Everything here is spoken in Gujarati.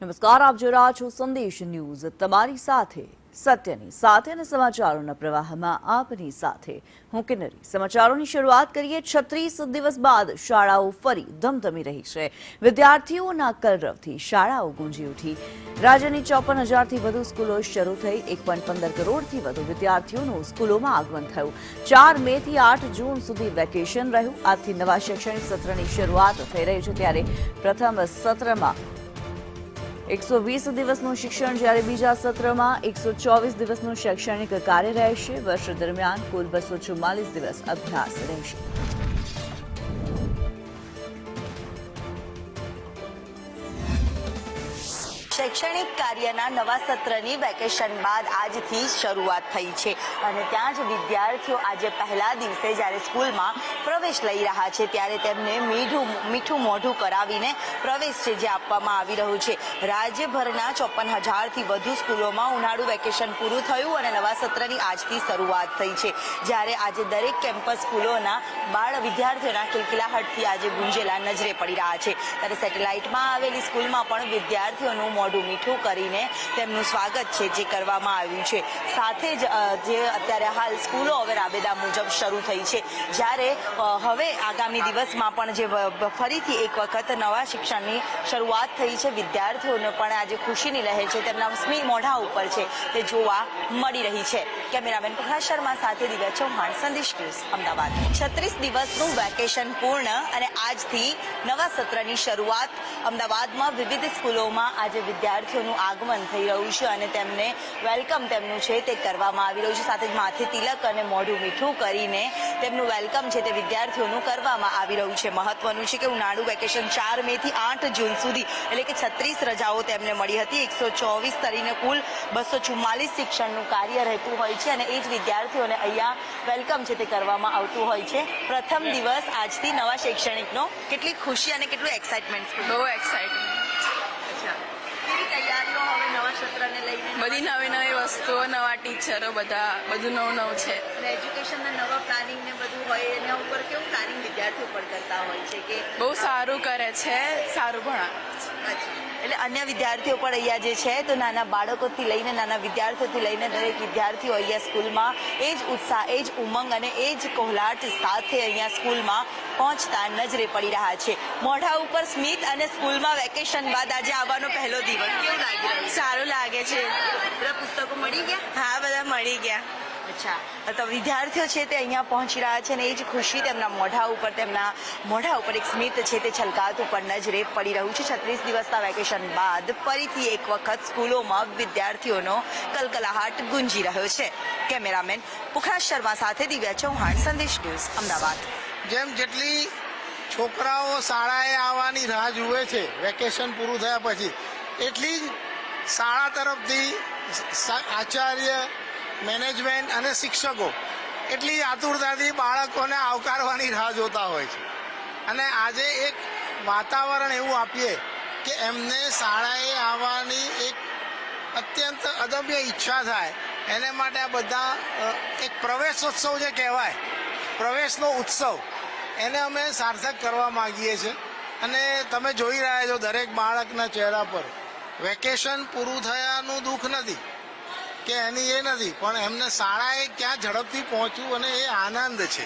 નમસ્કાર, આપ જોઈ રહ્યા છો સંદેશ ન્યૂઝ. તમારી સાથે સત્યની સાથે અને સમાચારોના પ્રવાહમાં આપની સાથે હું કિન્નરી. સમાચારોની શરૂઆત કરીએ. 36 દિવસ બાદ શાળાઓ ફરી ધમધમી રહી છે. વિદ્યાર્થીઓના કલરવથી શાળાઓ ગુંજી ઉઠી. રાજ્યની 54,000થી વધુ સ્કૂલો શરૂ થઈ. 1.15 કરોડથી વધુ વિદ્યાર્થીઓનું સ્કૂલોમાં આગમન થયું. 4 મેથી 8 જૂન સુધી વેકેશન રહ્યું. આજથી નવા શૈક્ષણિક સત્રની શરૂઆત થઈ રહી છે. ત્યારે પ્રથમ સત્રમાં 120 દિવસનું શિક્ષણ, જ્યારે બીજા સત્રમાં 124 દિવસનું શૈક્ષણિક કાર્ય રહેશે. વર્ષ દરમિયાન કુલ 244 દિવસ અભ્યાસ રહેશે. શૈક્ષણિક કાર્યના નવા સત્રની વેકેશન બાદ આજથી શરૂઆત થઈ છે અને ત્યાં જ વિદ્યાર્થીઓ આજે પહેલા દિવસે જ્યારે સ્કૂલમાં પ્રવેશ લઈ રહ્યા છે ત્યારે તેમને મીઠું મોઢું કરાવીને પ્રવેશ છે જે આપવામાં આવી રહ્યું છે. રાજ્યભરના 54,000થી વધુ સ્કૂલોમાં ઉનાળુ વેકેશન પૂરું થયું અને નવા સત્રની આજથી શરૂઆત થઈ છે. જ્યારે આજે દરેક કેમ્પસ સ્કૂલોના બાળ વિદ્યાર્થીઓના કિલકિલાહટથી આજે ગુંજેલા નજરે પડી રહ્યા છે. ત્યારે સેટેલાઇટમાં આવેલી સ્કૂલમાં પણ વિદ્યાર્થીઓનું મોઢું મીઠું કરીને તેમનું સ્વાગત છે જે કરવામાં આવ્યું છે. સાથે જ જે અત્યારે હાલ સ્કૂલો હવે રાબેતા મુજબ શરૂ થઈ છે, જ્યારે હવે આગામી દિવસમાં પણ જે ફરીથી એક વખત નવા શિક્ષણની શરૂઆત થઈ છે. વિદ્યાર્થીઓને પણ આજે ખુશીની લહેર છે તેમના સ્મિત મોઢા ઉપર છે તે જોવા મળી રહી છે. કેમેરામેન પ્રકાશ શર્મા સાથે દિવ્યા ચૌહાણ, સંદેશ ન્યૂઝ, અમદાવાદ. 36 દિવસનું વેકેશન પૂર્ણ અને આજથી નવા સત્રની શરૂઆત. અમદાવાદમાં વિવિધ સ્કૂલોમાં આજે વિદ્યાર્થીઓનું આગમન થઈ રહ્યું છે અને તેમને વેલકમ તેમનું છે તે કરવામાં આવી રહ્યું છે. સાથે જ માથે તિલક અને મોઢું મીઠું કરીને તેમનું વેલકમ છે તે વિદ્યાર્થીઓનું કરવામાં આવી રહ્યું છે. મહત્વનું છે કે ઉનાળુ વેકેશન 4 મેથી 8 જૂન સુધી એટલે કે 36 રજાઓ તેમને મળી હતી. 124 તરીને કુલ 244 શિક્ષણનું કાર્ય રહેતું હોય છે અને એ જ વિદ્યાર્થીઓને અહીંયા વેલકમ છે તે કરવામાં આવતું હોય છે. પ્રથમ દિવસ આજથી નવા શૈક્ષણિકનો કેટલી ખુશી અને કેટલું એક્સાઇટમેન્ટ? બહુ એક્સાઇટમેન્ટ. કેવી તૈયારીઓ હવે નવા સત્રને લઈને? બધી નવી નવી વસ્તુઓ, નવા ટીચરો, બધું નવું છે. અને એજ્યુકેશનના નવા પ્લાનિંગ ને બધું હોય એના ઉપર કેવું પ્લાનિંગ વિદ્યાર્થીઓ પણ કરતા હોય છે કે બહુ સારું કરે છે, સારું ભણાવે છે. એટલે અન્ય વિદ્યાર્થીઓ પણ અહીંયા જે છે તો નાના બાળકોથી લઈને નાના વિદ્યાર્થીઓથી લઈને દરેક વિદ્યાર્થીઓ અહીંયા સ્કૂલમાં એ જ ઉત્સાહ, એ જ ઉમંગ અને એ જ કોહલાટ સાથે અહીંયા સ્કૂલમાં પહોંચતા નજરે પડી રહ્યા છે. મોઢા ઉપર સ્મિત અને સ્કૂલમાં વેકેશન બાદ આજે આવવાનો પહેલો દિવસ કેવું લાગી રહ્યું? સારું લાગે છે. બધા પુસ્તકો મળી ગયા? હા, બધા મળી ગયા. અચ્છા, તો વિદ્યાર્થીઓ છે તે અહીંયા પહોંચી રહ્યા છે અને એ જ ખુશી તેમના મોઢા ઉપર એક સ્મિત છે તે છલકાતું પર નજરે પડી રહ્યું છે. 36 દિવસના વેકેશન બાદ ફરીથી એક વખત સ્કૂલોમાં વિદ્યાર્થીઓનો કલકલાહટ ગુંજી રહ્યો છે. કેમેરામેન પુખરાજ શર્મા સાથે દિવ્યા ચૌહાણ, સંદેશ ન્યૂઝ, અમદાવાદ. જેટલી છોકરાઓ શાળાએ આવવાની રાહ જુએ છે વેકેશન પૂરું થયા પછી, એટલી જ શાળા તરફથી આચાર્ય, મેનેજમેન્ટ અને શિક્ષકો એટલી આતુરતાથી બાળકોને આવકારવાની રાહ જોતા હોય છે. અને આજે એક વાતાવરણ એવું આપીએ કે એમને શાળાએ આવવાની એક અત્યંત અદમ્ય ઈચ્છા થાય, એને માટે આ બધા એક પ્રવેશોત્સવ જે કહેવાય, પ્રવેશનો ઉત્સવ, એને અમે સાર્થક કરવા માગીએ છીએ. અને તમે જોઈ રહ્યા છો દરેક બાળકના ચહેરા પર વેકેશન પૂરું થયાનું દુઃખ નથી કે એની એ નથી, પણ એમને શાળાએ ક્યાં ઝડપથી પહોંચવું અને એ આનંદ છે.